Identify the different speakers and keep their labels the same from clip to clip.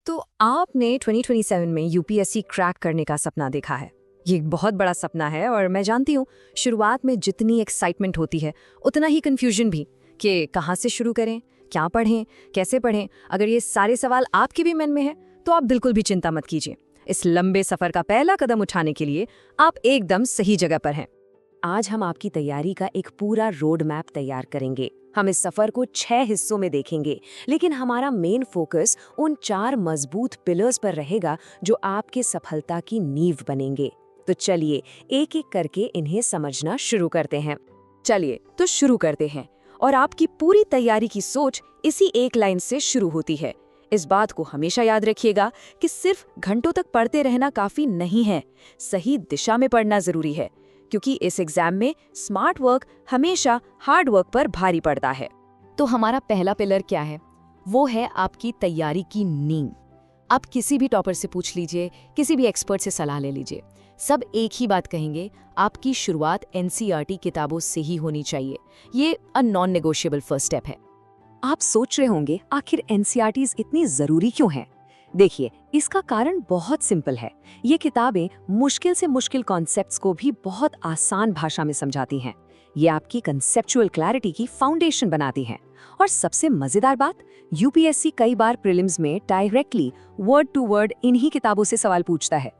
Speaker 1: तो आपने 2027 में यूपीएससी क्रैक करने का सपना देखा है। ये एक बहुत बड़ा सपना है और मैं जानती हूँ शुरुआत में जितनी एक्साइटमेंट होती है उतना ही कंफ्यूजन भी कि कहाँ से शुरू करें, क्या पढ़ें, कैसे पढ़ें। अगर ये सारे सवाल आपके भी मन में हैं तो आप बिल्कुल भी चिंता मत कीजिए। इस लंबे सफर का पहला कदम उठाने के लिए आप एकदम सही जगह पर हैं।
Speaker 2: आज हम आपकी तैयारी का एक पूरा रोड मैप तैयार करेंगे। हम इस सफर को 6 हिस्सों में देखेंगे, लेकिन हमारा मेन फोकस उन 4 मजबूत पिलर्स पर रहेगा जो आपके सफलता की नींव बनेंगे। तो चलिए एक एक करके इन्हें समझना शुरू करते हैं।
Speaker 1: चलिए तो शुरू करते हैं। और आपकी पूरी तैयारी की सोच इसी एक लाइन से शुरू होती है। इस बात को हमेशा याद रखिएगा कि सिर्फ घंटों तक पढ़ते रहना काफी नहीं है, सही दिशा में पढ़ना जरूरी है, क्योंकि इस एग्जाम में स्मार्ट वर्क हमेशा हार्ड वर्क पर भारी पड़ता है।
Speaker 2: तो हमारा पहला पिलर क्या है? वो है आपकी तैयारी की नींव। आप किसी भी टॉपर से पूछ लीजिए, किसी भी एक्सपर्ट से सलाह ले लीजिए, सब एक ही बात कहेंगे, आपकी शुरुआत एनसीईआरटी किताबों से ही होनी चाहिए। ये नॉन नेगोशिएबल फर्स्ट स्टेप है।
Speaker 3: आप सोच रहे होंगे आखिर एनसीईआरटीज इतनी जरूरी क्यों हैं? देखिए, इसका कारण बहुत सिंपल है। ये किताबें मुश्किल से मुश्किल कॉन्सेप्ट्स को भी बहुत आसान भाषा में समझाती हैं। ये आपकी कंसेप्चुअल क्लैरिटी की फाउंडेशन बनाती हैं। और सबसे मजेदार बात, यूपीएससी कई बार प्रीलिम्स में डायरेक्टली वर्ड टू वर्ड इन्हीं किताबों से सवाल पूछता है।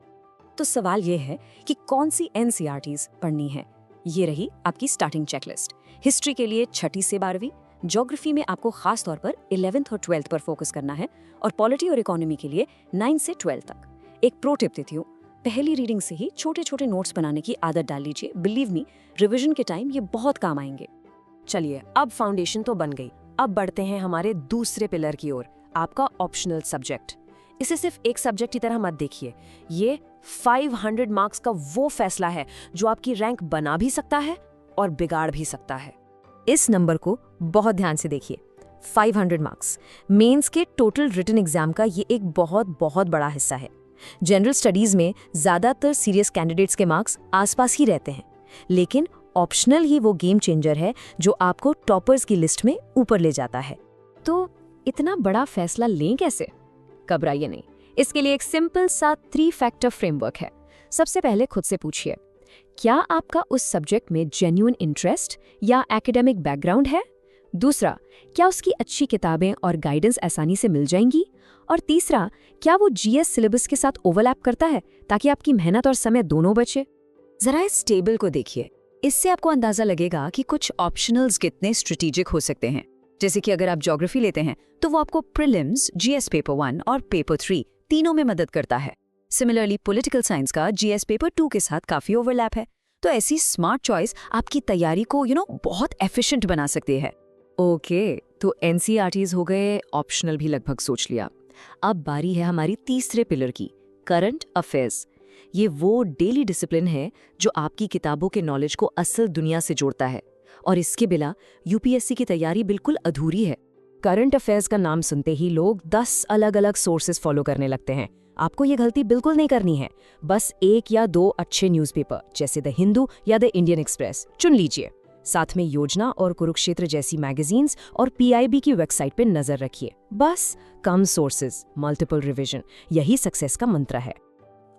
Speaker 2: तो सवाल ये है कि कौन सी एनसीईआरटीज पढ़नी है। ये रही आपकी स्टार्टिंग चेकलिस्ट। हिस्ट्री के लिए 6ठी से 12वीं, ज्योग्राफी में आपको खास तौर पर 11th और 12th पर फोकस करना है, और पॉलिटी और इकोनॉमी के लिए 9 से 12 तक। एक प्रो टिप देती हूँ, पहली रीडिंग से ही छोटे छोटे नोट्स बनाने की आदत डाल लीजिए। बिलीव मी, रिवीजन के टाइम ये बहुत काम आएंगे। चलिए, अब फाउंडेशन तो बन गई। अब बढ़ते हैं हमारे दूसरे पिलर की ओर, आपका ऑप्शनल सब्जेक्ट। इसे सिर्फ एक सब्जेक्ट की तरह मत देखिए। ये 500 मार्क्स का वो फैसला है जो आपकी रैंक बना भी सकता है और बिगाड़ भी सकता है।
Speaker 1: इस नंबर को बहुत ध्यान से देखिए। 500 मार्क्स मेंस के टोटल रिटन एग्जाम का ये एक बहुत बड़ा हिस्सा है। जनरल स्टडीज में ज्यादातर सीरियस कैंडिडेट्स के मार्क्स आसपास ही रहते हैं, लेकिन ऑप्शनल ही वो गेम चेंजर है जो आपको टॉपर्स की लिस्ट में ऊपर ले जाता है। तो इतना बड़ा फैसला लें कैसे? घबराइए नहीं, इसके लिए एक सिंपल सा 3 फैक्टर फ्रेमवर्क है। सबसे पहले खुद से पूछिए, क्या आपका उस सब्जेक्ट में जेन्युइन इंटरेस्ट या एकेडमिक बैकग्राउंड है? दूसरा, क्या उसकी अच्छी किताबें और गाइडेंस आसानी से मिल जाएंगी? और तीसरा, क्या वो जीएस सिलेबस के साथ ओवरलैप करता है ताकि आपकी मेहनत और समय दोनों बचे?
Speaker 3: जरा इस टेबल को देखिए, इससे आपको अंदाजा लगेगा कि कुछ ऑप्शनल्स कितने स्ट्रेटेजिक हो सकते हैं। जैसे कि अगर आप ज्योग्राफी लेते हैं तो वो आपको प्रीलिम्स, जीएस पेपर 1 और पेपर 3 तीनों में मदद करता है। सिमिलरली पॉलिटिकल साइंस का जीएस पेपर 2 के साथ काफी ओवरलैप है। तो ऐसी स्मार्ट चॉइस आपकी तैयारी को बहुत एफिशिएंट बना सकती है।
Speaker 1: ओके, तो एनसीईआरटीज हो गए, ऑप्शनल भी लगभग सोच लिया। अब बारी है हमारी तीसरे पिलर की, करंट अफेयर्स। ये वो डेली डिसिप्लिन है जो आपकी किताबों के नॉलेज को असल दुनिया से जोड़ता है, और इसके बिना यूपीएससी की तैयारी बिल्कुल अधूरी है। करंट अफेयर्स का नाम सुनते ही लोग 10 अलग अलग सोर्सेज फॉलो करने लगते हैं। आपको ये गलती बिल्कुल नहीं करनी है। बस 1 या 2 अच्छे न्यूज़पेपर जैसे द हिंदू या द इंडियन एक्सप्रेस चुन लीजिए। साथ में योजना और कुरुक्षेत्र जैसी मैगजीन्स और पीआईबी की वेबसाइट पे नजर रखिए। बस कम सोर्सेज, मल्टीपल रिवीजन, यही सक्सेस का मंत्र है।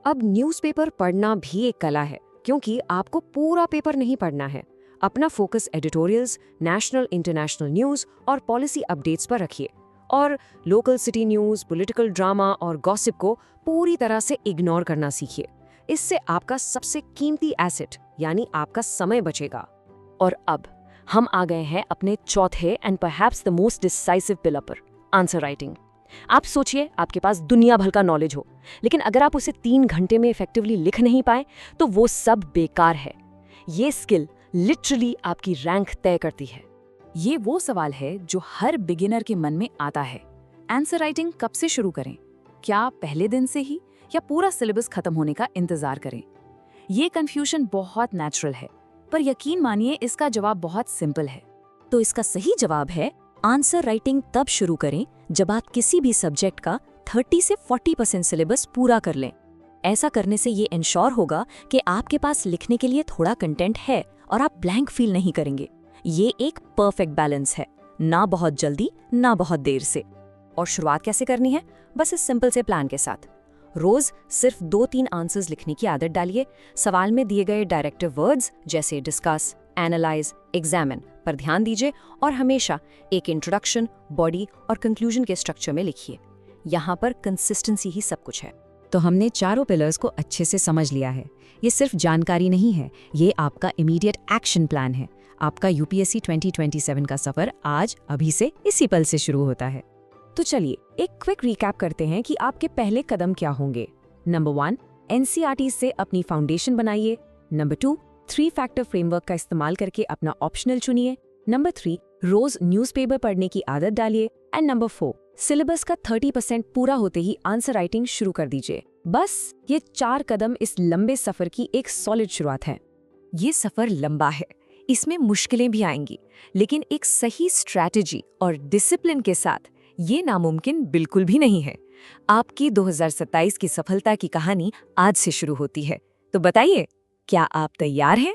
Speaker 2: अब न्यूज़पेपर पढ़ना भी एक कला है, क्योंकि आपको पूरा पेपर नहीं पढ़ना है। अपना focus editorials, national international news और पॉलिसी अपडेट्स पर रखिए, और local city news, political drama और गॉसिप को पूरी तरह से इग्नोर करना सीखिए। इससे आपका सबसे कीमती एसेट यानी आपका समय बचेगा। और अब हम आ गए हैं अपने चौथे and perhaps the most decisive pillar पर, आंसर राइटिंग। आप सोचिए, आपके पास दुनिया भर का नॉलेज हो, लेकिन अगर आप उसे 3 घंटे में इफेक्टिवली लिख नहीं पाए तो वो सब बेकार है। ये स्किल लिटरली आपकी रैंक तय करती है।
Speaker 3: ये वो सवाल है जो हर बिगिनर के मन में आता है। आंसर राइटिंग कब से शुरू करें? क्या पहले दिन से ही, या पूरा सिलेबस खत्म होने का इंतजार करें? ये कंफ्यूजन बहुत नेचुरल है, पर यकीन मानिए इसका जवाब बहुत सिंपल है।
Speaker 4: तो इसका सही जवाब है, आंसर राइटिंग तब शुरू करें जब आप किसी भी सब्जेक्ट का 30 से 40% सिलेबस पूरा कर लें। ऐसा करने से ये इंश्योर होगा कि आपके पास लिखने के लिए थोड़ा कंटेंट है और आप ब्लैंक फील नहीं करेंगे। ये एक परफेक्ट बैलेंस है, ना बहुत जल्दी ना बहुत देर से। और शुरुआत कैसे करनी है? बस इस सिंपल से प्लान के साथ। रोज सिर्फ 2-3 आंसर्स लिखने की आदत डालिए। सवाल में दिए गए डायरेक्टिव वर्ड्स जैसे डिस्कस, एनालाइज, एग्जामिन पर ध्यान दीजिए और हमेशा एक इंट्रोडक्शन, बॉडी और कंक्लूजन के स्ट्रक्चर में लिखिए। यहाँ पर कंसिस्टेंसी ही सब कुछ है।
Speaker 3: तो हमने चारों पिलर्स को अच्छे से समझ लिया है। ये सिर्फ जानकारी नहीं है, ये आपका इमीडिएट एक्शन प्लान है। आपका यूपीएससी 2027 का सफर आज अभी से इसी पल से शुरू होता है।
Speaker 2: तो चलिए एक क्विक रिकैप करते हैं कि आपके पहले कदम क्या होंगे। नंबर 1, एनसीईआरटी से अपनी फाउंडेशन बनाइए। नंबर 2, 3 फैक्टर फ्रेमवर्क का इस्तेमाल करके अपना ऑप्शनल चुनिए। नंबर 3, रोज न्यूज़पेपर पढ़ने की आदत डालिए। एंड नंबर 4, सिलेबस का 30% पूरा होते ही आंसर राइटिंग शुरू कर दीजिए। बस ये 4 कदम इस लंबे सफर की एक सॉलिड शुरुआत है।
Speaker 3: ये सफर लंबा है, इसमें मुश्किलें भी आएंगी, लेकिन एक सही स्ट्रैटेजी और डिसिप्लिन के साथ ये नामुमकिन बिल्कुल भी नहीं है। आपकी 2027 की सफलता की कहानी आज से शुरू होती है। तो बताइए, क्या आप तैयार हैं?